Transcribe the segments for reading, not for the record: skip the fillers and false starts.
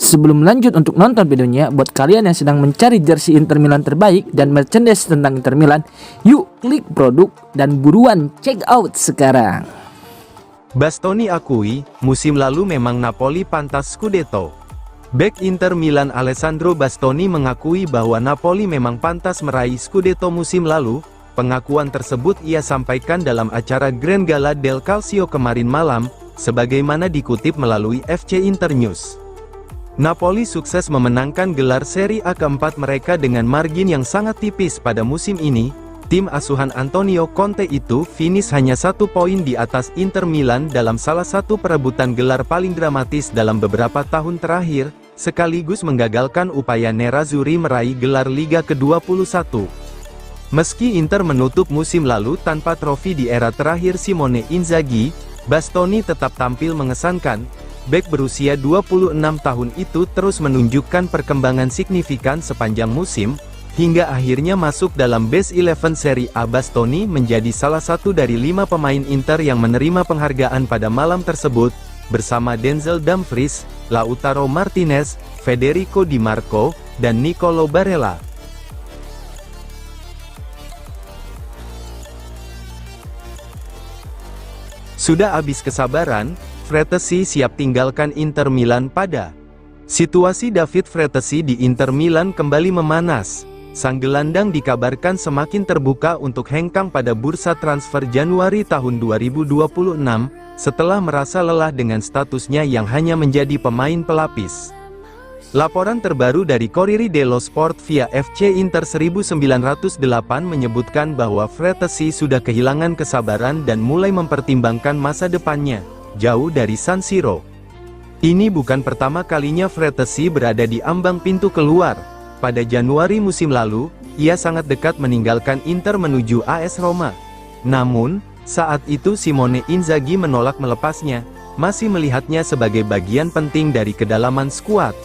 Sebelum lanjut untuk nonton videonya, buat kalian yang sedang mencari jersey Inter Milan terbaik dan merchandise tentang Inter Milan, yuk klik produk dan buruan check out sekarang. Bastoni akui, musim lalu memang Napoli pantas Scudetto. Bek Inter Milan Alessandro Bastoni mengakui bahwa Napoli memang pantas meraih Scudetto musim lalu. Pengakuan tersebut ia sampaikan dalam acara Grand Gala del Calcio kemarin malam, sebagaimana dikutip melalui FC Internews. Napoli sukses memenangkan gelar Serie A keempat mereka dengan margin yang sangat tipis pada musim ini. Tim asuhan Antonio Conte itu finish hanya 1 poin di atas Inter Milan dalam salah satu perebutan gelar paling dramatis dalam beberapa tahun terakhir, sekaligus menggagalkan upaya Nerazzurri meraih gelar Liga ke-21. Meski Inter menutup musim lalu tanpa trofi di era terakhir Simone Inzaghi, Bastoni tetap tampil mengesankan. Bek berusia 26 tahun itu terus menunjukkan perkembangan signifikan sepanjang musim, hingga akhirnya masuk dalam Best 11 Serie A. Bastoni menjadi salah satu dari 5 pemain Inter yang menerima penghargaan pada malam tersebut, bersama Denzel Dumfries, Lautaro Martinez, Federico Di Marco, dan Nicolo Barella. Sudah habis kesabaran, Frattesi siap tinggalkan Inter Milan pada. Situasi David Frattesi di Inter Milan kembali memanas. Sang gelandang dikabarkan semakin terbuka untuk hengkang pada bursa transfer Januari tahun 2026, setelah merasa lelah dengan statusnya yang hanya menjadi pemain pelapis. Laporan terbaru dari Corriere dello Sport via FC Inter 1908 menyebutkan bahwa Frattesi sudah kehilangan kesabaran dan mulai mempertimbangkan masa depannya jauh dari San Siro. Ini bukan pertama kalinya Frattesi berada di ambang pintu keluar. Pada Januari musim lalu, ia sangat dekat meninggalkan Inter menuju AS Roma. Namun, saat itu Simone Inzaghi menolak melepasnya, masih melihatnya sebagai bagian penting dari kedalaman skuad.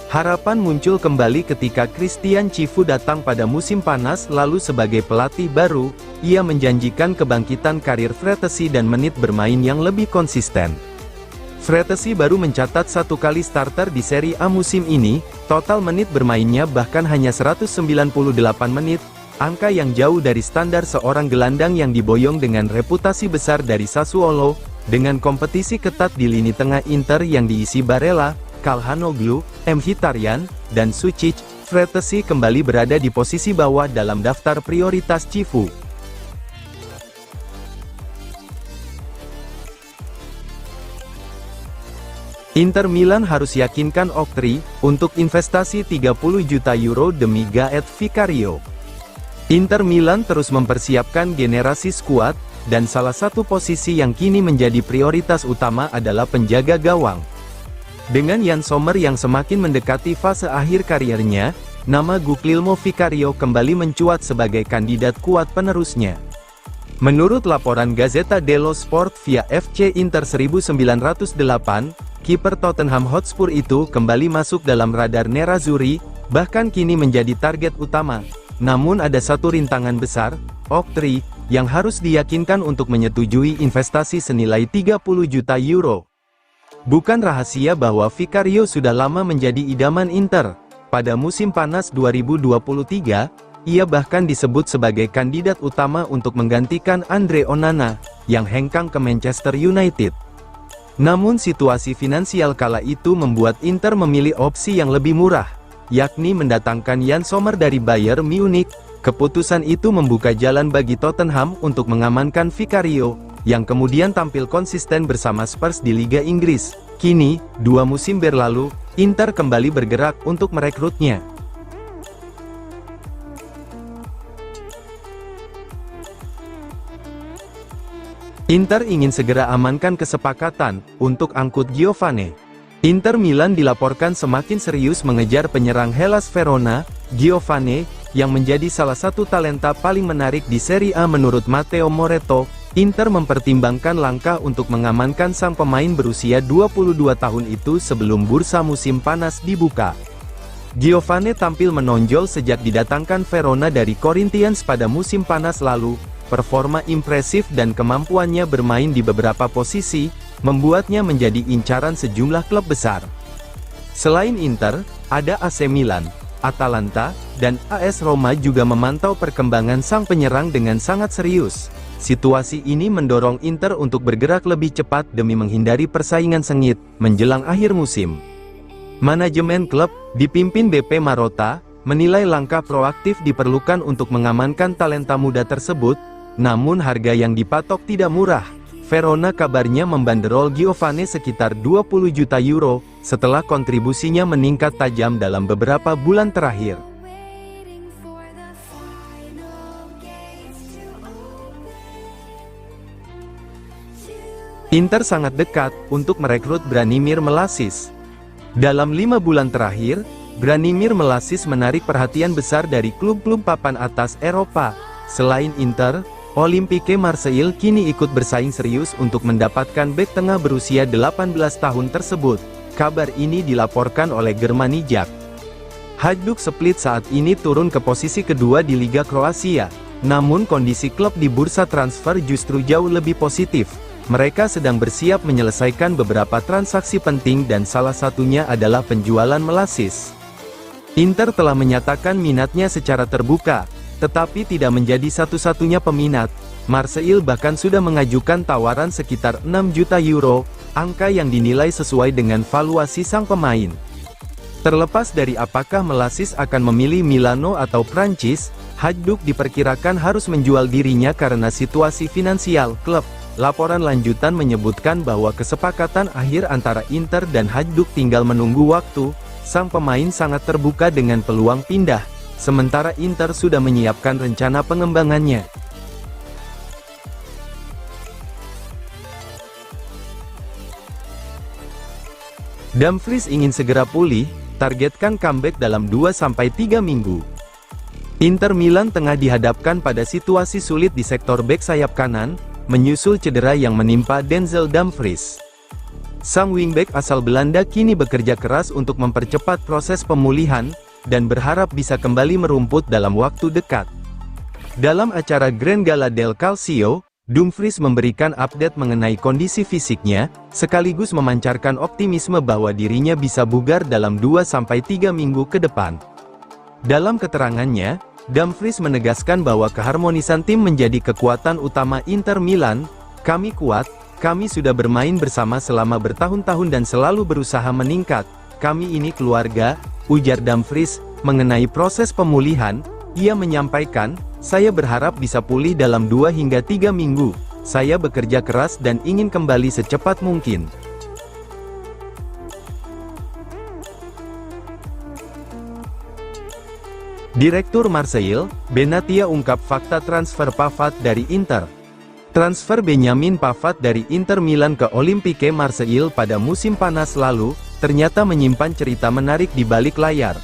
Harapan muncul kembali ketika Christian Cifu datang pada musim panas lalu sebagai pelatih baru, ia menjanjikan kebangkitan karir Frattesi dan menit bermain yang lebih konsisten. Frattesi baru mencatat 1 kali starter di Serie A musim ini, total menit bermainnya bahkan hanya 198 menit, angka yang jauh dari standar seorang gelandang yang diboyong dengan reputasi besar dari Sassuolo. Dengan kompetisi ketat di lini tengah Inter yang diisi Barella, Calhanoglu, Mkhitaryan, dan Sucic, Frattesi kembali berada di posisi bawah dalam daftar prioritas Cifu. Inter Milan harus yakinkan Oktri untuk investasi 30 juta euro demi Gaet Vicario. Inter Milan terus mempersiapkan generasi skuad, dan salah satu posisi yang kini menjadi prioritas utama adalah penjaga gawang. Dengan Jan Sommer yang semakin mendekati fase akhir kariernya, nama Guglielmo Vicario kembali mencuat sebagai kandidat kuat penerusnya. Menurut laporan Gazzetta dello Sport via FC Inter 1908, kiper Tottenham Hotspur itu kembali masuk dalam radar Nerazzurri, bahkan kini menjadi target utama. Namun ada satu rintangan besar, Oktri, yang harus diyakinkan untuk menyetujui investasi senilai 30 juta euro. Bukan rahasia bahwa Vicario sudah lama menjadi idaman Inter. Pada musim panas 2023, ia bahkan disebut sebagai kandidat utama untuk menggantikan Andre Onana, yang hengkang ke Manchester United. Namun situasi finansial kala itu membuat Inter memilih opsi yang lebih murah, yakni mendatangkan Jan Sommer dari Bayern Munich. Keputusan itu membuka jalan bagi Tottenham untuk mengamankan Vicario, yang kemudian tampil konsisten bersama Spurs di Liga Inggris. Kini, 2 musim berlalu, Inter kembali bergerak untuk merekrutnya. Inter ingin segera amankan kesepakatan untuk angkut Giovane. Inter Milan dilaporkan semakin serius mengejar penyerang Hellas Verona, Giovane, yang menjadi salah satu talenta paling menarik di Serie A menurut Matteo Moretto. Inter mempertimbangkan langkah untuk mengamankan sang pemain berusia 22 tahun itu sebelum bursa musim panas dibuka. Giovane tampil menonjol sejak didatangkan Verona dari Corinthians pada musim panas lalu. Performa impresif dan kemampuannya bermain di beberapa posisi, membuatnya menjadi incaran sejumlah klub besar. Selain Inter, ada AC Milan, Atalanta, dan AS Roma juga memantau perkembangan sang penyerang dengan sangat serius. Situasi ini mendorong Inter untuk bergerak lebih cepat demi menghindari persaingan sengit menjelang akhir musim. Manajemen klub, dipimpin BP Marotta, menilai langkah proaktif diperlukan untuk mengamankan talenta muda tersebut, namun harga yang dipatok tidak murah. Verona kabarnya membanderol Giovane sekitar 20 juta euro, setelah kontribusinya meningkat tajam dalam beberapa bulan terakhir. Inter sangat dekat untuk merekrut Branimir Melasis. Dalam 5 bulan terakhir, Branimir Melasis menarik perhatian besar dari klub-klub papan atas Eropa. Selain Inter, Olympique Marseille kini ikut bersaing serius untuk mendapatkan bek tengah berusia 18 tahun tersebut. Kabar ini dilaporkan oleh Germanijak. Hajduk Split saat ini turun ke posisi kedua di Liga Kroasia. Namun kondisi klub di bursa transfer justru jauh lebih positif. Mereka sedang bersiap menyelesaikan beberapa transaksi penting dan salah satunya adalah penjualan Melasis. Inter telah menyatakan minatnya secara terbuka, tetapi tidak menjadi satu-satunya peminat. Marseille bahkan sudah mengajukan tawaran sekitar 6 juta euro, angka yang dinilai sesuai dengan valuasi sang pemain. Terlepas dari apakah Melasis akan memilih Milano atau Prancis, Hajduk diperkirakan harus menjual dirinya karena situasi finansial klub. Laporan lanjutan menyebutkan bahwa kesepakatan akhir antara Inter dan Hajduk tinggal menunggu waktu. Sang pemain sangat terbuka dengan peluang pindah, sementara Inter sudah menyiapkan rencana pengembangannya. Dumfries ingin segera pulih, targetkan comeback dalam 2-3 minggu. Inter Milan tengah dihadapkan pada situasi sulit di sektor bek sayap kanan, menyusul cedera yang menimpa Denzel Dumfries. Sang wingback asal Belanda kini bekerja keras untuk mempercepat proses pemulihan, dan berharap bisa kembali merumput dalam waktu dekat. Dalam acara Grand Gala del Calcio, Dumfries memberikan update mengenai kondisi fisiknya, sekaligus memancarkan optimisme bahwa dirinya bisa bugar dalam 2-3 minggu ke depan. Dalam keterangannya, Dumfries menegaskan bahwa keharmonisan tim menjadi kekuatan utama Inter Milan. Kami kuat, kami sudah bermain bersama selama bertahun-tahun dan selalu berusaha meningkat. Kami ini keluarga, ujar Dumfries. Mengenai proses pemulihan, ia menyampaikan, saya berharap bisa pulih dalam 2-3 minggu. Saya bekerja keras dan ingin kembali secepat mungkin. Direktur Marseille, Benatia ungkap fakta transfer Pavard dari Inter. Transfer Benjamin Pavard dari Inter Milan ke Olympique Marseille pada musim panas lalu, ternyata menyimpan cerita menarik di balik layar.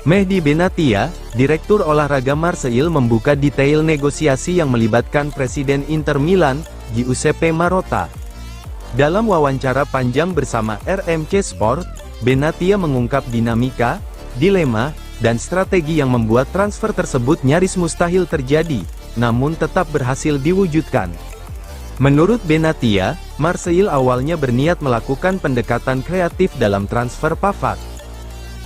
Mehdi Benatia, Direktur Olahraga Marseille membuka detail negosiasi yang melibatkan Presiden Inter Milan, Giuseppe Marotta. Dalam wawancara panjang bersama RMC Sport, Benatia mengungkap dinamika, dilema, dan strategi yang membuat transfer tersebut nyaris mustahil terjadi, namun tetap berhasil diwujudkan. Menurut Benatia, Marseille awalnya berniat melakukan pendekatan kreatif dalam transfer Pavard.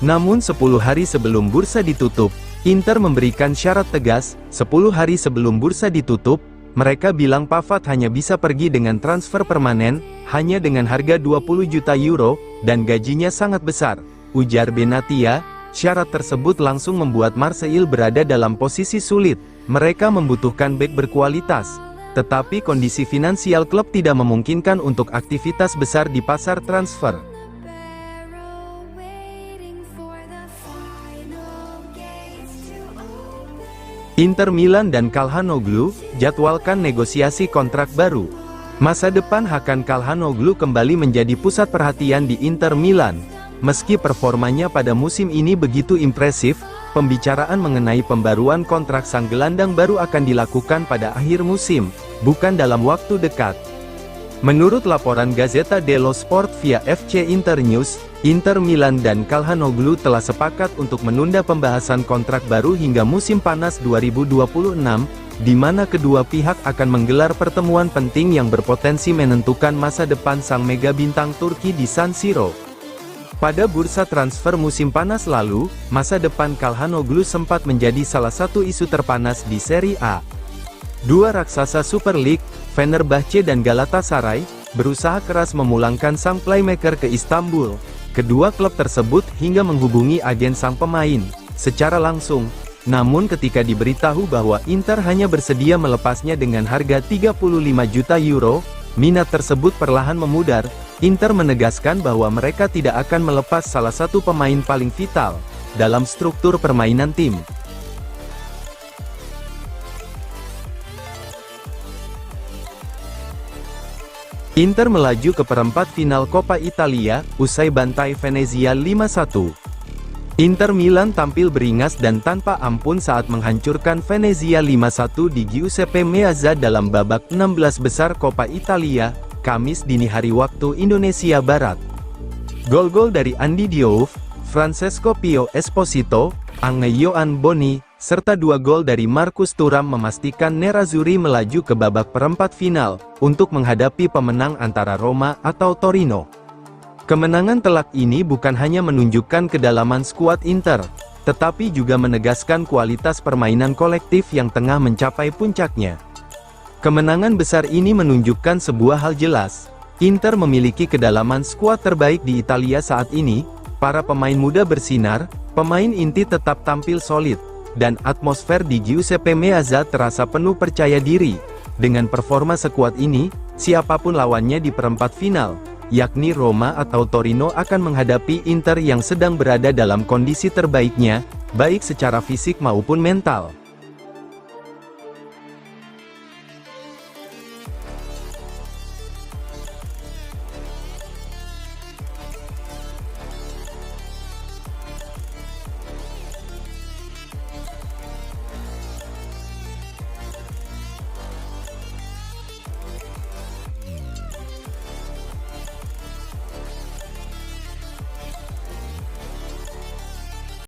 Namun 10 hari sebelum bursa ditutup, Inter memberikan syarat tegas. 10 hari sebelum bursa ditutup, mereka bilang Pavard hanya bisa pergi dengan transfer permanen, hanya dengan harga 20 juta euro, dan gajinya sangat besar, ujar Benatia. Syarat tersebut langsung membuat Marseille berada dalam posisi sulit. Mereka membutuhkan bek berkualitas, tetapi kondisi finansial klub tidak memungkinkan untuk aktivitas besar di pasar transfer. Inter Milan dan Calhanoglu jadwalkan negosiasi kontrak baru. Masa depan Hakan Calhanoglu kembali menjadi pusat perhatian di Inter Milan. Meski performanya pada musim ini begitu impresif, pembicaraan mengenai pembaruan kontrak sang gelandang baru akan dilakukan pada akhir musim, bukan dalam waktu dekat. Menurut laporan Gazzetta dello Sport via FC Internews, Inter Milan dan Calhanoglu telah sepakat untuk menunda pembahasan kontrak baru hingga musim panas 2026, di mana kedua pihak akan menggelar pertemuan penting yang berpotensi menentukan masa depan sang mega bintang Turki di San Siro. Pada bursa transfer musim panas lalu, masa depan Calhanoglu sempat menjadi salah satu isu terpanas di Serie A. Dua raksasa Super League, Fenerbahce dan Galatasaray, berusaha keras memulangkan sang playmaker ke Istanbul. Kedua klub tersebut hingga menghubungi agen sang pemain secara langsung. Namun ketika diberitahu bahwa Inter hanya bersedia melepasnya dengan harga 35 juta euro, minat tersebut perlahan memudar. Inter menegaskan bahwa mereka tidak akan melepas salah satu pemain paling vital dalam struktur permainan tim. Inter melaju ke perempat final Coppa Italia, usai bantai Venezia 5-1. Inter Milan tampil beringas dan tanpa ampun saat menghancurkan Venezia 5-1 di Giuseppe Meazza dalam babak 16 besar Coppa Italia, Kamis dini hari waktu Indonesia Barat. Gol-gol dari Andy Diouf, Francesco Pio Esposito, Angel Ioan Boni, serta 2 gol dari Marcus Thuram memastikan Nerazzurri melaju ke babak perempat final, untuk menghadapi pemenang antara Roma atau Torino. Kemenangan telak ini bukan hanya menunjukkan kedalaman skuad Inter, tetapi juga menegaskan kualitas permainan kolektif yang tengah mencapai puncaknya. Kemenangan besar ini menunjukkan sebuah hal jelas, Inter memiliki kedalaman skuad terbaik di Italia saat ini, para pemain muda bersinar, pemain inti tetap tampil solid, dan atmosfer di Giuseppe Meazza terasa penuh percaya diri. Dengan performa sekuat ini, siapapun lawannya di perempat final, yakni Roma atau Torino, akan menghadapi Inter yang sedang berada dalam kondisi terbaiknya, baik secara fisik maupun mental.